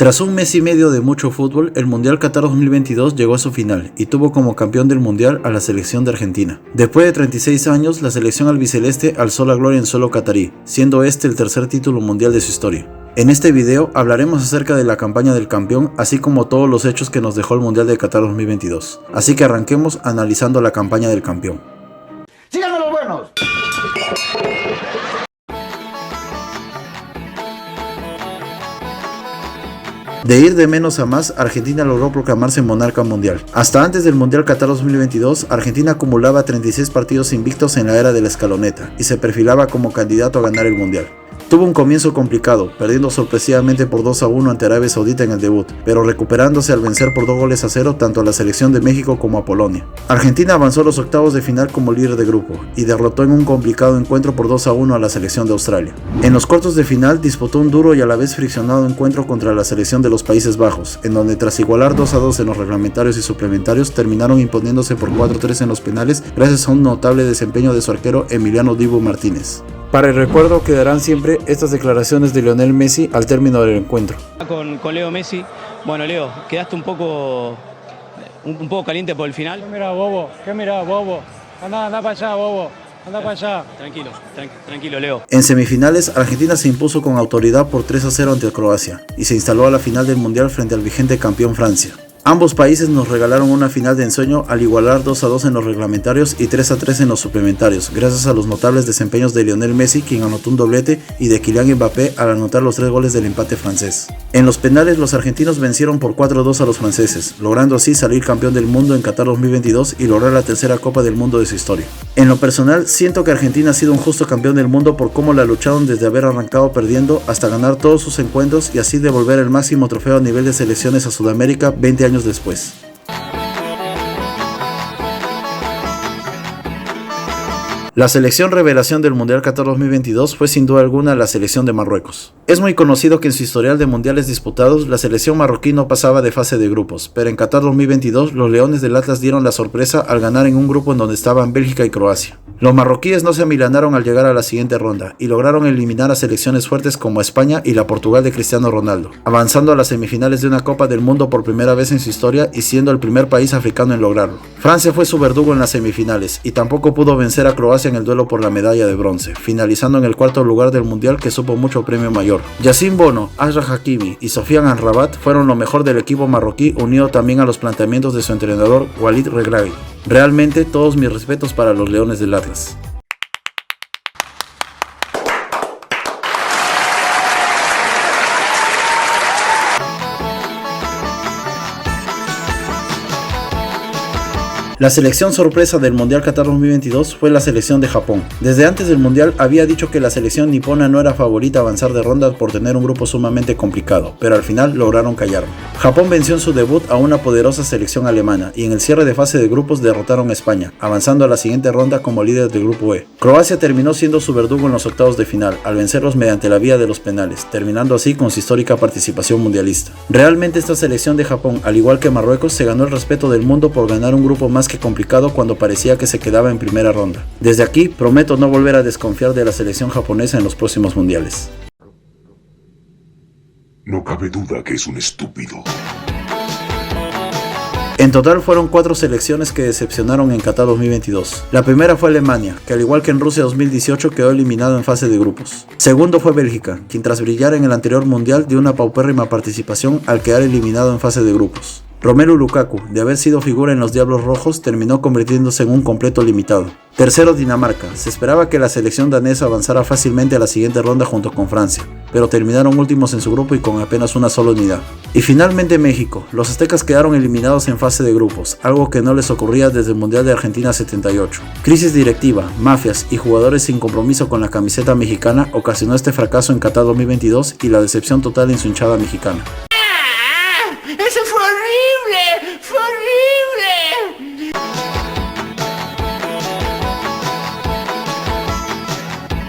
Tras un mes y medio de mucho fútbol, el Mundial Qatar 2022 llegó a su final y tuvo como campeón del Mundial a la selección de Argentina. Después de 36 años, la selección albiceleste alzó la gloria en suelo catarí, siendo este el tercer título mundial de su historia. En este video hablaremos acerca de la campaña del campeón, así como todos los hechos que nos dejó el Mundial de Qatar 2022. Así que arranquemos analizando la campaña del campeón. ¡Síganme los buenos! De ir de menos a más, Argentina logró proclamarse monarca mundial. Hasta antes del Mundial Qatar 2022, Argentina acumulaba 36 partidos invictos en la era de la escaloneta y se perfilaba como candidato a ganar el Mundial. Tuvo un comienzo complicado, perdiendo sorpresivamente por 2-1 ante Arabia Saudita en el debut, pero recuperándose al vencer por 2-0 tanto a la selección de México como a Polonia. Argentina avanzó a los octavos de final como líder de grupo y derrotó en un complicado encuentro por 2-1 a la selección de Australia. En los cuartos de final disputó un duro y a la vez friccionado encuentro contra la selección de los Países Bajos, en donde tras igualar 2-2 en los reglamentarios y suplementarios terminaron imponiéndose por 4-3 en los penales gracias a un notable desempeño de su arquero Emiliano Dibu Martínez. Para el recuerdo quedarán siempre estas declaraciones de Lionel Messi al término del encuentro. Con Leo Messi, bueno Leo, quedaste un poco caliente por el final. ¿Qué mirá, bobo? Anda para allá, bobo. Anda para allá. Tranquilo, Leo. En semifinales, Argentina se impuso con autoridad por 3-0 ante Croacia y se instaló a la final del Mundial frente al vigente campeón Francia. Ambos países nos regalaron una final de ensueño al igualar 2-2 en los reglamentarios y 3-3 en los suplementarios, gracias a los notables desempeños de Lionel Messi, quien anotó un doblete, y de Kylian Mbappé al anotar los 3 goles del empate francés. En los penales, los argentinos vencieron por 4-2 a los franceses, logrando así salir campeón del mundo en Qatar 2022 y lograr la tercera Copa del Mundo de su historia. En lo personal, siento que Argentina ha sido un justo campeón del mundo por cómo la lucharon desde haber arrancado perdiendo hasta ganar todos sus encuentros y así devolver el máximo trofeo a nivel de selecciones a Sudamérica 20 años después. La selección revelación del Mundial Qatar 2022 fue sin duda alguna la selección de Marruecos. Es muy conocido que en su historial de mundiales disputados, la selección marroquí no pasaba de fase de grupos, pero en Qatar 2022 los Leones del Atlas dieron la sorpresa al ganar en un grupo en donde estaban Bélgica y Croacia. Los marroquíes no se amilanaron al llegar a la siguiente ronda y lograron eliminar a selecciones fuertes como España y la Portugal de Cristiano Ronaldo, avanzando a las semifinales de una Copa del Mundo por primera vez en su historia y siendo el primer país africano en lograrlo. Francia fue su verdugo en las semifinales y tampoco pudo vencer a Croacia en el duelo por la medalla de bronce, finalizando en el cuarto lugar del mundial que supo mucho premio mayor. Yacine Bono, Achraf Hakimi y Sofiane Amrabat fueron lo mejor del equipo marroquí, unido también a los planteamientos de su entrenador Walid Regragui. Realmente todos mis respetos para los Leones del Atlas. La selección sorpresa del Mundial Qatar 2022 fue la selección de Japón. Desde antes del Mundial había dicho que la selección nipona no era favorita a avanzar de ronda por tener un grupo sumamente complicado, pero al final lograron callarlo. Japón venció en su debut a una poderosa selección alemana y en el cierre de fase de grupos derrotaron a España, avanzando a la siguiente ronda como líder del grupo E. Croacia terminó siendo su verdugo en los octavos de final, al vencerlos mediante la vía de los penales, terminando así con su histórica participación mundialista. Realmente esta selección de Japón, al igual que Marruecos, se ganó el respeto del mundo por ganar un grupo más que complicado cuando parecía que se quedaba en primera ronda. Desde aquí prometo no volver a desconfiar de la selección japonesa en los próximos mundiales. No cabe duda que es un estúpido. En total fueron 4 selecciones que decepcionaron en Qatar 2022. La primera fue Alemania, que al igual que en Rusia 2018 quedó eliminado en fase de grupos. Segundo fue Bélgica, quien tras brillar en el anterior mundial dio una paupérrima participación al quedar eliminado en fase de grupos. Romelu Lukaku, de haber sido figura en los Diablos Rojos, terminó convirtiéndose en un completo limitado. Tercero, Dinamarca. Se esperaba que la selección danesa avanzara fácilmente a la siguiente ronda junto con Francia, pero terminaron últimos en su grupo y con apenas una sola unidad. Y finalmente México. Los aztecas quedaron eliminados en fase de grupos, algo que no les ocurría desde el Mundial de Argentina 78. Crisis directiva, mafias y jugadores sin compromiso con la camiseta mexicana ocasionó este fracaso en Qatar 2022 y la decepción total en su hinchada mexicana. ¡Eso fue horrible! ¡Fue horrible!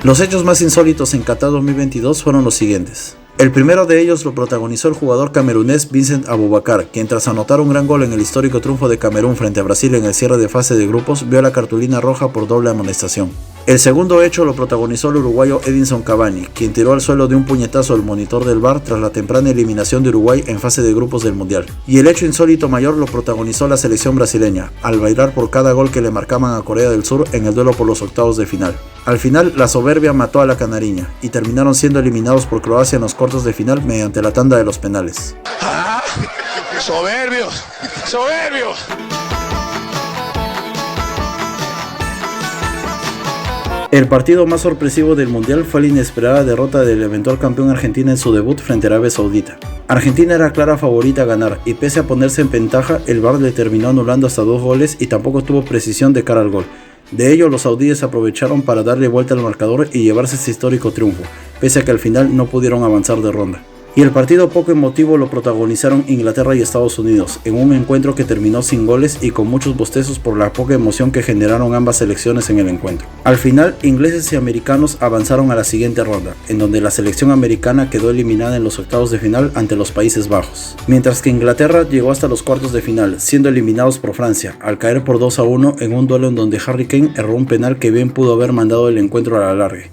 Los hechos más insólitos en Qatar 2022 fueron los siguientes. El primero de ellos lo protagonizó el jugador camerunés Vincent Aboubakar, quien tras anotar un gran gol en el histórico triunfo de Camerún frente a Brasil en el cierre de fase de grupos, vio la cartulina roja por doble amonestación. El segundo hecho lo protagonizó el uruguayo Edinson Cavani, quien tiró al suelo de un puñetazo al monitor del VAR tras la temprana eliminación de Uruguay en fase de grupos del Mundial. Y el hecho insólito mayor lo protagonizó la selección brasileña, al bailar por cada gol que le marcaban a Corea del Sur en el duelo por los octavos de final. Al final, la soberbia mató a la canariña, y terminaron siendo eliminados por Croacia en los cuartos de final mediante la tanda de los penales. ¡Ah! ¡Soberbios! ¡Soberbios! El partido más sorpresivo del Mundial fue la inesperada derrota del eventual campeón Argentina en su debut frente a Arabia Saudita. Argentina era clara favorita a ganar y pese a ponerse en ventaja, el VAR le terminó anulando hasta 2 goles y tampoco tuvo precisión de cara al gol. De ello, los saudíes aprovecharon para darle vuelta al marcador y llevarse ese histórico triunfo, pese a que al final no pudieron avanzar de ronda. Y el partido poco emotivo lo protagonizaron Inglaterra y Estados Unidos, en un encuentro que terminó sin goles y con muchos bostezos por la poca emoción que generaron ambas selecciones en el encuentro. Al final, ingleses y americanos avanzaron a la siguiente ronda, en donde la selección americana quedó eliminada en los octavos de final ante los Países Bajos, mientras que Inglaterra llegó hasta los cuartos de final, siendo eliminados por Francia, al caer por 2-1 en un duelo en donde Harry Kane erró un penal que bien pudo haber mandado el encuentro a la largue.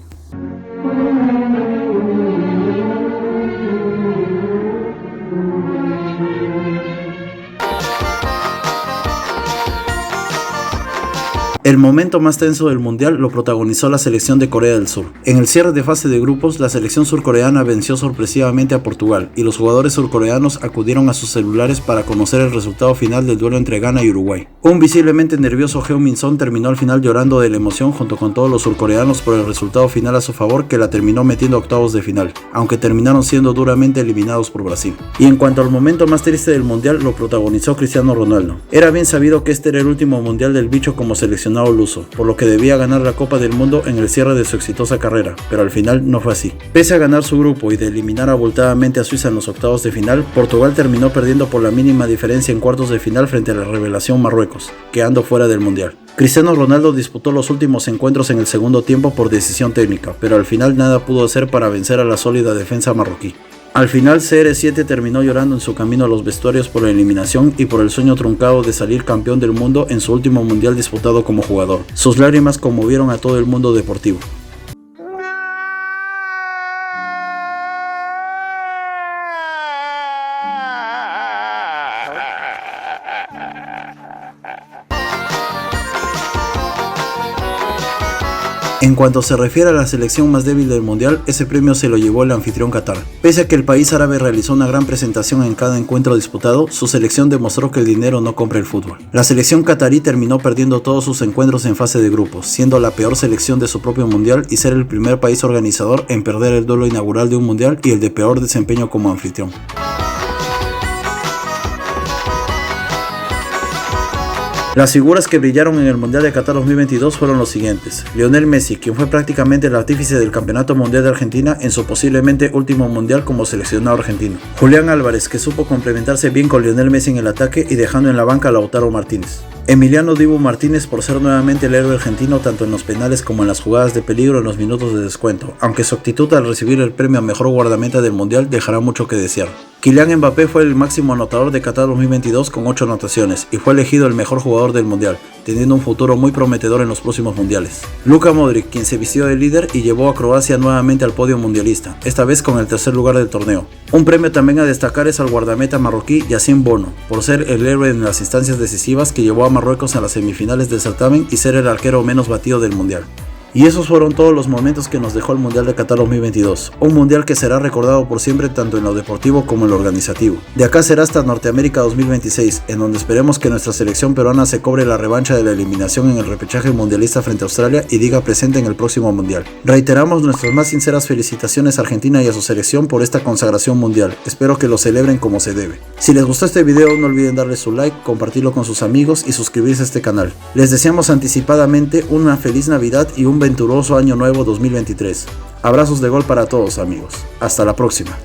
El momento más tenso del Mundial lo protagonizó la selección de Corea del Sur. En el cierre de fase de grupos, la selección surcoreana venció sorpresivamente a Portugal y los jugadores surcoreanos acudieron a sus celulares para conocer el resultado final del duelo entre Ghana y Uruguay. Un visiblemente nervioso Heung-min Son terminó al final llorando de la emoción junto con todos los surcoreanos por el resultado final a su favor que la terminó metiendo a octavos de final, aunque terminaron siendo duramente eliminados por Brasil. Y en cuanto al momento más triste del Mundial, lo protagonizó Cristiano Ronaldo. Era bien sabido que este era el último Mundial del bicho como seleccionado luso, por lo que debía ganar la Copa del Mundo en el cierre de su exitosa carrera, pero al final no fue así. Pese a ganar su grupo y de eliminar abultadamente a Suiza en los octavos de final, Portugal terminó perdiendo por la mínima diferencia en cuartos de final frente a la revelación Marruecos, quedando fuera del Mundial. Cristiano Ronaldo disputó los últimos encuentros en el segundo tiempo por decisión técnica, pero al final nada pudo hacer para vencer a la sólida defensa marroquí. Al final CR7 terminó llorando en su camino a los vestuarios por la eliminación y por el sueño truncado de salir campeón del mundo en su último mundial disputado como jugador. Sus lágrimas conmovieron a todo el mundo deportivo. En cuanto se refiere a la selección más débil del mundial, ese premio se lo llevó el anfitrión Qatar. Pese a que el país árabe realizó una gran presentación en cada encuentro disputado, su selección demostró que el dinero no compra el fútbol. La selección qatarí terminó perdiendo todos sus encuentros en fase de grupos, siendo la peor selección de su propio mundial y ser el primer país organizador en perder el duelo inaugural de un mundial y el de peor desempeño como anfitrión. Las figuras que brillaron en el Mundial de Qatar 2022 fueron los siguientes: Lionel Messi, quien fue prácticamente el artífice del Campeonato Mundial de Argentina en su posiblemente último Mundial como seleccionado argentino. Julián Álvarez, que supo complementarse bien con Lionel Messi en el ataque y dejando en la banca a Lautaro Martínez. Emiliano Dibu Martínez por ser nuevamente el héroe argentino tanto en los penales como en las jugadas de peligro en los minutos de descuento, aunque su actitud al recibir el premio a mejor guardameta del Mundial dejará mucho que desear. Kylian Mbappé fue el máximo anotador de Qatar 2022 con 8 anotaciones y fue elegido el mejor jugador del Mundial, teniendo un futuro muy prometedor en los próximos mundiales. Luka Modric, quien se vistió de líder y llevó a Croacia nuevamente al podio mundialista, esta vez con el tercer lugar del torneo. Un premio también a destacar es al guardameta marroquí Yassine Bono, por ser el héroe en las instancias decisivas que llevó a Marruecos a las semifinales del certamen y ser el arquero menos batido del Mundial. Y esos fueron todos los momentos que nos dejó el Mundial de Qatar 2022, un Mundial que será recordado por siempre tanto en lo deportivo como en lo organizativo. De acá será hasta Norteamérica 2026, en donde esperemos que nuestra selección peruana se cobre la revancha de la eliminación en el repechaje mundialista frente a Australia y diga presente en el próximo Mundial. Reiteramos nuestras más sinceras felicitaciones a Argentina y a su selección por esta consagración mundial, espero que lo celebren como se debe. Si les gustó este video no olviden darle su like, compartirlo con sus amigos y suscribirse a este canal. Les deseamos anticipadamente una feliz Navidad y un venturoso año nuevo 2023. Abrazos de gol para todos amigos. Hasta la próxima.